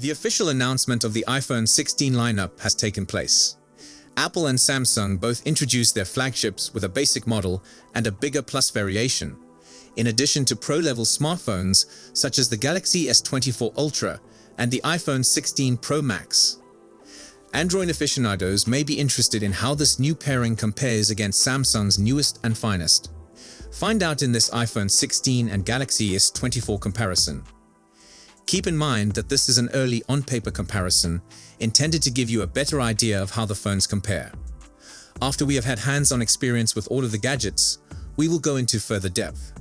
The official announcement of the iPhone 16 lineup has taken place. Apple and Samsung both introduced their flagships with a basic model and a bigger plus variation, in addition to pro-level smartphones such as the Galaxy S24 Ultra and the iPhone 16 Pro Max. Android aficionados may be interested in how this new pairing compares against Samsung's newest and finest. Find out in this iPhone 16 and Galaxy S24 comparison. Keep in mind that this is an early on-paper comparison intended to give you a better idea of how the phones compare. After we have had hands-on experience with all of the gadgets, we will go into further depth.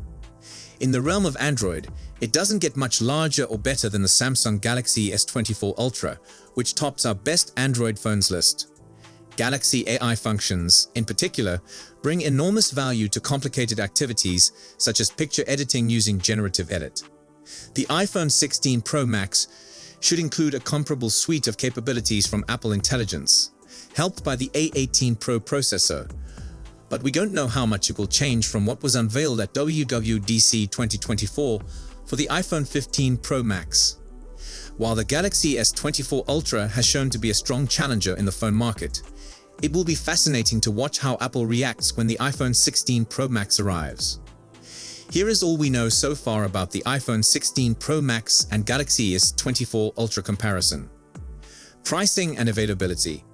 In the realm of Android, it doesn't get much larger or better than the Samsung Galaxy S24 Ultra, which tops our best Android phones list. Galaxy AI functions, in particular, bring enormous value to complicated activities such as picture editing using generative edit. The iPhone 16 Pro Max should include a comparable suite of capabilities from Apple Intelligence, helped by the A18 Pro processor, but we don't know how much it will change from what was unveiled at WWDC 2024 for the iPhone 15 Pro Max. While the Galaxy S24 Ultra has shown to be a strong challenger in the phone market, it will be fascinating to watch how Apple reacts when the iPhone 16 Pro Max arrives. Here is all we know so far about the iPhone 16 Pro Max and Galaxy S24 Ultra comparison. Pricing and availability.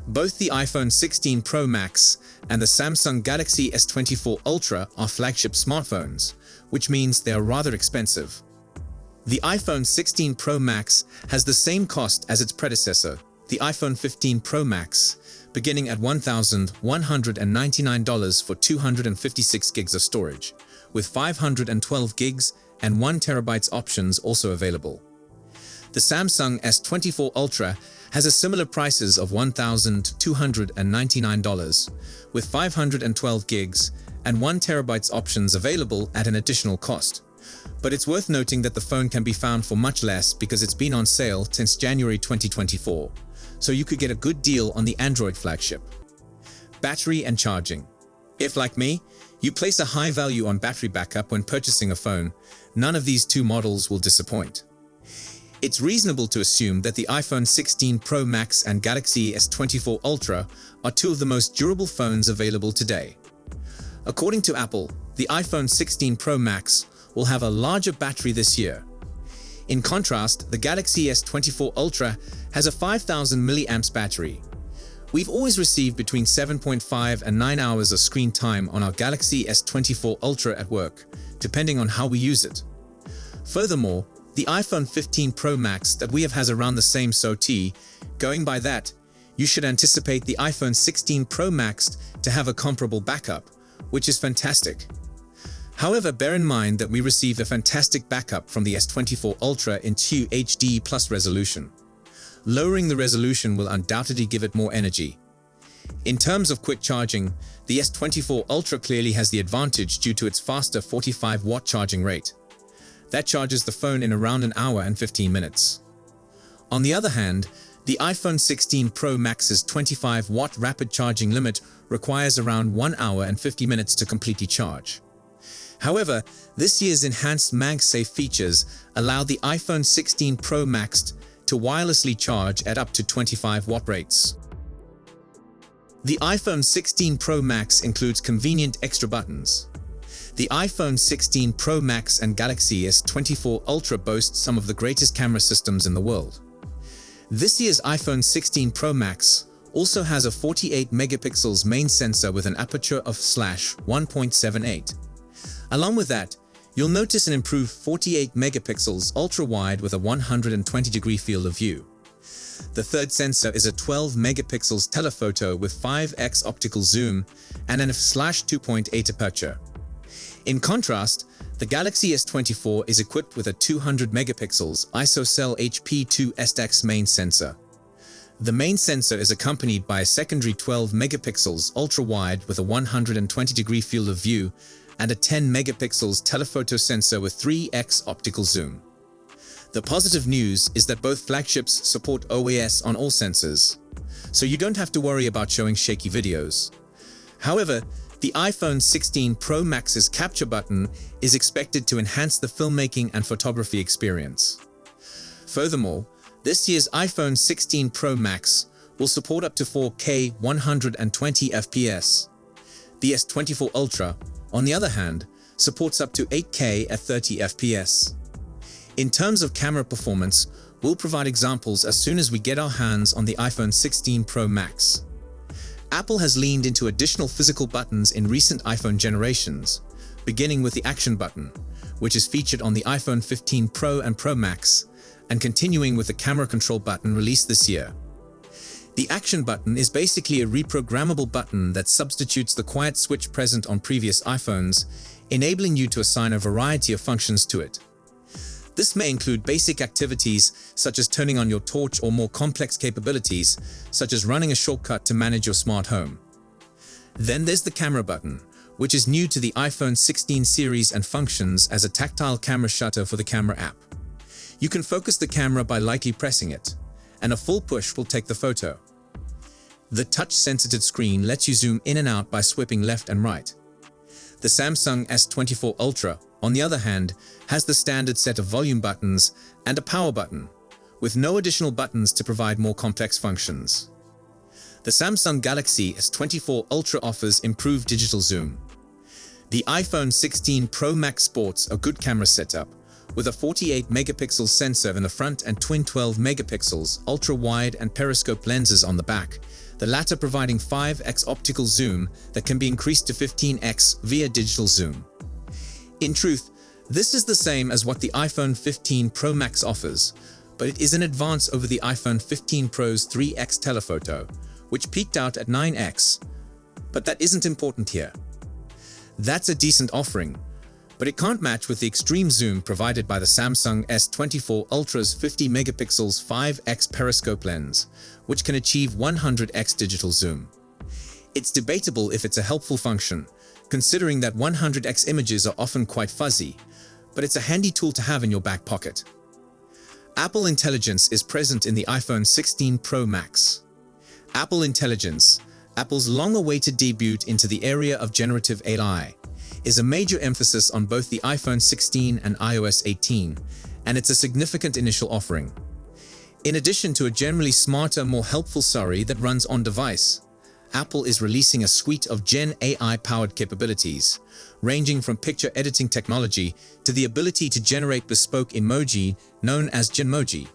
Both the iPhone 16 Pro Max and the Samsung Galaxy S24 Ultra are flagship smartphones, which means they are rather expensive. The iPhone 16 Pro Max has the same cost as its predecessor, the iPhone 15 Pro Max, beginning at $1,199 for 256 gigs of storage, with 512 gigs and 1 TB options also available. The Samsung S24 Ultra has a similar prices of $1,299, with 512 gigs and 1 TB options available at an additional cost. But it's worth noting that the phone can be found for much less because it's been on sale since January 2024, so you could get a good deal on the Android flagship. Battery and charging. If, like me, you place a high value on battery backup when purchasing a phone, none of these two models will disappoint. It's reasonable to assume that the iPhone 16 Pro Max and Galaxy S24 Ultra are two of the most durable phones available today. According to Apple, the iPhone 16 Pro Max will have a larger battery this year. In contrast, the Galaxy S24 Ultra has a 5000 mAh battery. We've always received between 7.5 and 9 hours of screen time on our Galaxy S24 Ultra at work, depending on how we use it. Furthermore, the iPhone 15 Pro Max that we have has around the same SOT. Going by that, you should anticipate the iPhone 16 Pro Max to have a comparable backup, which is fantastic. However, bear in mind that we received a fantastic backup from the S24 Ultra in HD+ resolution. Lowering the resolution will undoubtedly give it more energy. In terms of quick charging, the S24 Ultra clearly has the advantage due to its faster 45-watt charging rate. That charges the phone in around an hour and 15 minutes. On the other hand, the iPhone 16 Pro Max's 25-watt rapid charging limit requires around 1 hour and 50 minutes to completely charge. However, this year's enhanced MagSafe features allow the iPhone 16 Pro Max to wirelessly charge at up to 25-watt rates. The iPhone 16 Pro Max includes convenient extra buttons. The iPhone 16 Pro Max and Galaxy S24 Ultra boast some of the greatest camera systems in the world. This year's iPhone 16 Pro Max also has a 48 megapixels main sensor with an aperture of /1.78. Along with that, you'll notice an improved 48 megapixels ultra-wide with a 120-degree field of view. The third sensor is a 12 megapixels telephoto with 5x optical zoom and an f/2.8 aperture. In contrast, the Galaxy S24 is equipped with a 200 megapixels ISOCELL HP2 main sensor. The main sensor is accompanied by a secondary 12 megapixels ultra-wide with a 120-degree field of view and a 10 megapixels telephoto sensor with 3x optical zoom. The positive news is that both flagships support OIS on all sensors, so you don't have to worry about showing shaky videos. However, the iPhone 16 Pro Max's capture button is expected to enhance the filmmaking and photography experience. Furthermore, This year's iPhone 16 Pro Max will support up to 4K 120 FPS. The S24 Ultra, on the other hand, supports up to 8K at 30 FPS. In terms of camera performance, we'll provide examples as soon as we get our hands on the iPhone 16 Pro Max. Apple has leaned into additional physical buttons in recent iPhone generations, beginning with the Action button, which is featured on the iPhone 15 Pro and Pro Max, and continuing with the Camera Control button released this year. The Action button is basically a reprogrammable button that substitutes the quiet switch present on previous iPhones, enabling you to assign a variety of functions to it. This may include basic activities such as turning on your torch or more complex capabilities, such as running a shortcut to manage your smart home. Then there's the Camera button, which is new to the iPhone 16 series and functions as a tactile camera shutter for the Camera app. You can focus the camera by lightly pressing it, and a full push will take the photo. The touch-sensitive screen lets you zoom in and out by swiping left and right. The Samsung S24 Ultra, on the other hand, has the standard set of volume buttons and a power button, with no additional buttons to provide more complex functions. The Samsung Galaxy S24 Ultra offers improved digital zoom. The iPhone 16 Pro Max sports a good camera setup, with a 48-megapixel sensor in the front and twin 12-megapixels ultra-wide and periscope lenses on the back, the latter providing 5x optical zoom that can be increased to 15x via digital zoom. In truth, this is the same as what the iPhone 15 Pro Max offers, but it is an advance over the iPhone 15 Pro's 3x telephoto, which peaked out at 9x. But that isn't important here. That's a decent offering, but it can't match with the extreme zoom provided by the Samsung S24 Ultra's 50 megapixels 5x periscope lens, which can achieve 100x digital zoom. It's debatable if it's a helpful function, considering that 100x images are often quite fuzzy, but it's a handy tool to have in your back pocket. Apple Intelligence is present in the iPhone 16 Pro Max. Apple Intelligence, Apple's long-awaited debut into the area of generative AI, is a major emphasis on both the iPhone 16 and iOS 18, and it's a significant initial offering. In addition to a generally smarter, more helpful Siri that runs on-device, Apple is releasing a suite of Gen AI-powered capabilities, ranging from picture editing technology to the ability to generate bespoke emoji known as Genmoji.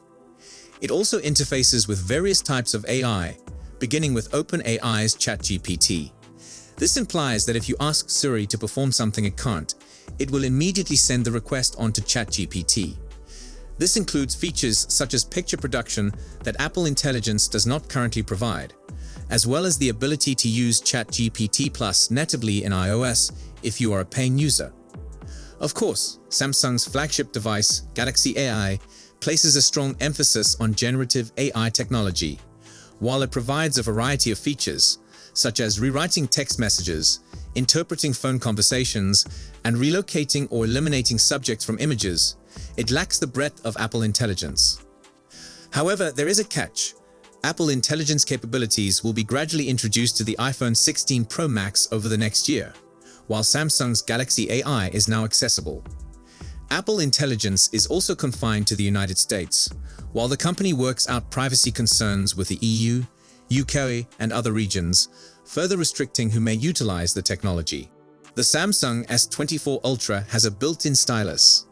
It also interfaces with various types of AI, beginning with OpenAI's ChatGPT. This implies that if you ask Siri to perform something it can't, it will immediately send the request onto ChatGPT. This includes features such as picture production that Apple Intelligence does not currently provide, as well as the ability to use ChatGPT Plus natively in iOS if you are a paying user. Of course, Samsung's flagship device, Galaxy AI, places a strong emphasis on generative AI technology. While it provides a variety of features, such as rewriting text messages, interpreting phone conversations, and relocating or eliminating subjects from images, it lacks the breadth of Apple Intelligence. However, there is a catch. Apple Intelligence capabilities will be gradually introduced to the iPhone 16 Pro Max over the next year, while Samsung's Galaxy AI is now accessible. Apple Intelligence is also confined to the United States, while the company works out privacy concerns with the EU, UK, and other regions, further restricting who may utilize the technology. The Samsung S24 Ultra has a built-in stylus.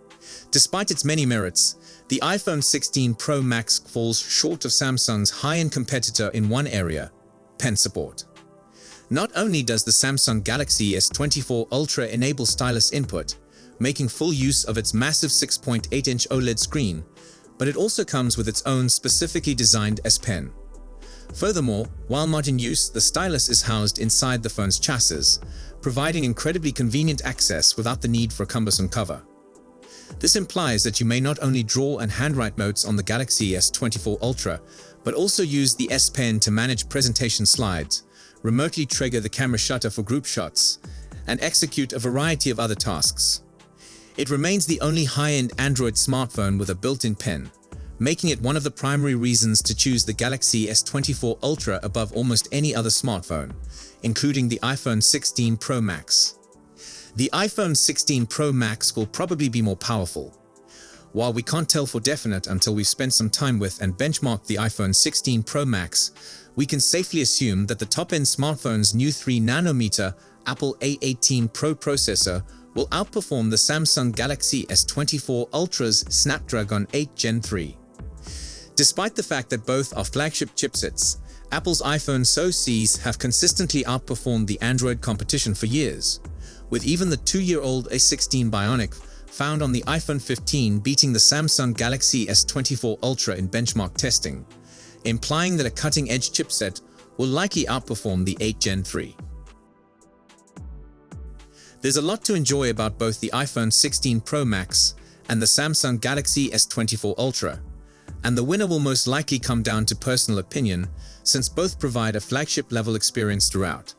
Despite its many merits, the iPhone 16 Pro Max falls short of Samsung's high-end competitor in one area: pen support. Not only does the Samsung Galaxy S24 Ultra enable stylus input, making full use of its massive 6.8-inch OLED screen, but it also comes with its own specifically designed S Pen. Furthermore, while not in use, the stylus is housed inside the phone's chassis, providing incredibly convenient access without the need for a cumbersome cover. This implies that you may not only draw and handwrite notes on the Galaxy S24 Ultra, but also use the S Pen to manage presentation slides, remotely trigger the camera shutter for group shots, and execute a variety of other tasks. It remains the only high-end Android smartphone with a built-in pen, making it one of the primary reasons to choose the Galaxy S24 Ultra above almost any other smartphone, including the iPhone 16 Pro Max. The iPhone 16 Pro Max will probably be more powerful. while we can't tell for definite until we've spent some time with and benchmarked the iPhone 16 Pro Max, we can safely assume that the top-end smartphone's new 3nm Apple A18 Pro processor will outperform the Samsung Galaxy S24 Ultra's Snapdragon 8 Gen 3. Despite the fact that both are flagship chipsets, Apple's iPhone SoCs have consistently outperformed the Android competition for years, with even the 2-year-old A16 Bionic found on the iPhone 15 beating the Samsung Galaxy S24 Ultra in benchmark testing, implying that a cutting-edge chipset will likely outperform the 8 Gen 3. There's a lot to enjoy about both the iPhone 16 Pro Max and the Samsung Galaxy S24 Ultra, and the winner will most likely come down to personal opinion, since both provide a flagship-level experience throughout.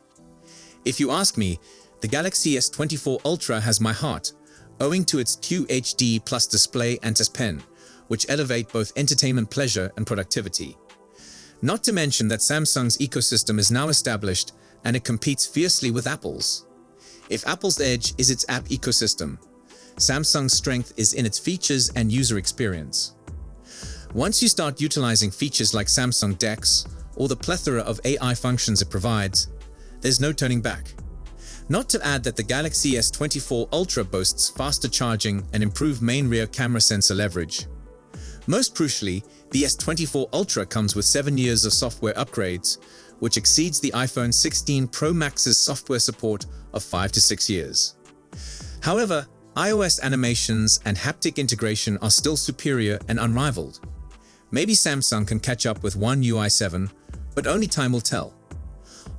If you ask me, the Galaxy S24 Ultra has my heart, owing to its QHD+ display and S Pen, which elevate both entertainment pleasure and productivity. Not to mention that Samsung's ecosystem is now established and it competes fiercely with Apple's. If Apple's edge is its app ecosystem, Samsung's strength is in its features and user experience. Once you start utilizing features like Samsung DeX or the plethora of AI functions it provides, there's no turning back. Not to add that the Galaxy S24 Ultra boasts faster charging and improved main rear camera sensor leverage. Most crucially, the S24 Ultra comes with 7 years of software upgrades, which exceeds the iPhone 16 Pro Max's software support of 5 to 6 years. However, iOS animations and haptic integration are still superior and unrivaled. Maybe Samsung can catch up with One UI 7, but only time will tell.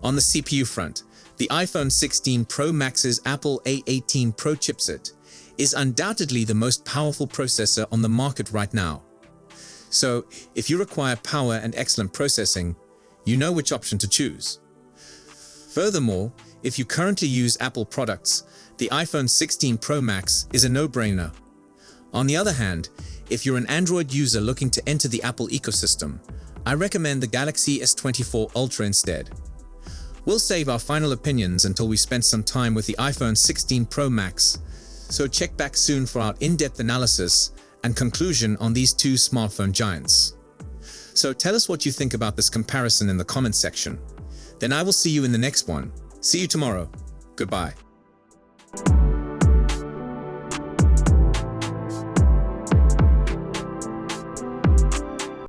On the CPU front, the iPhone 16 Pro Max's Apple A18 Pro chipset is undoubtedly the most powerful processor on the market right now. So, if you require power and excellent processing, you know which option to choose. Furthermore, if you currently use Apple products, the iPhone 16 Pro Max is a no-brainer. On the other hand, if you're an Android user looking to enter the Apple ecosystem, I recommend the Galaxy S24 Ultra instead. We'll save our final opinions until we spend some time with the iPhone 16 Pro Max, so check back soon for our in-depth analysis and conclusion on these two smartphone giants. So tell us what you think about this comparison in the comments section. Then I will see you in the next one. See you tomorrow. Goodbye.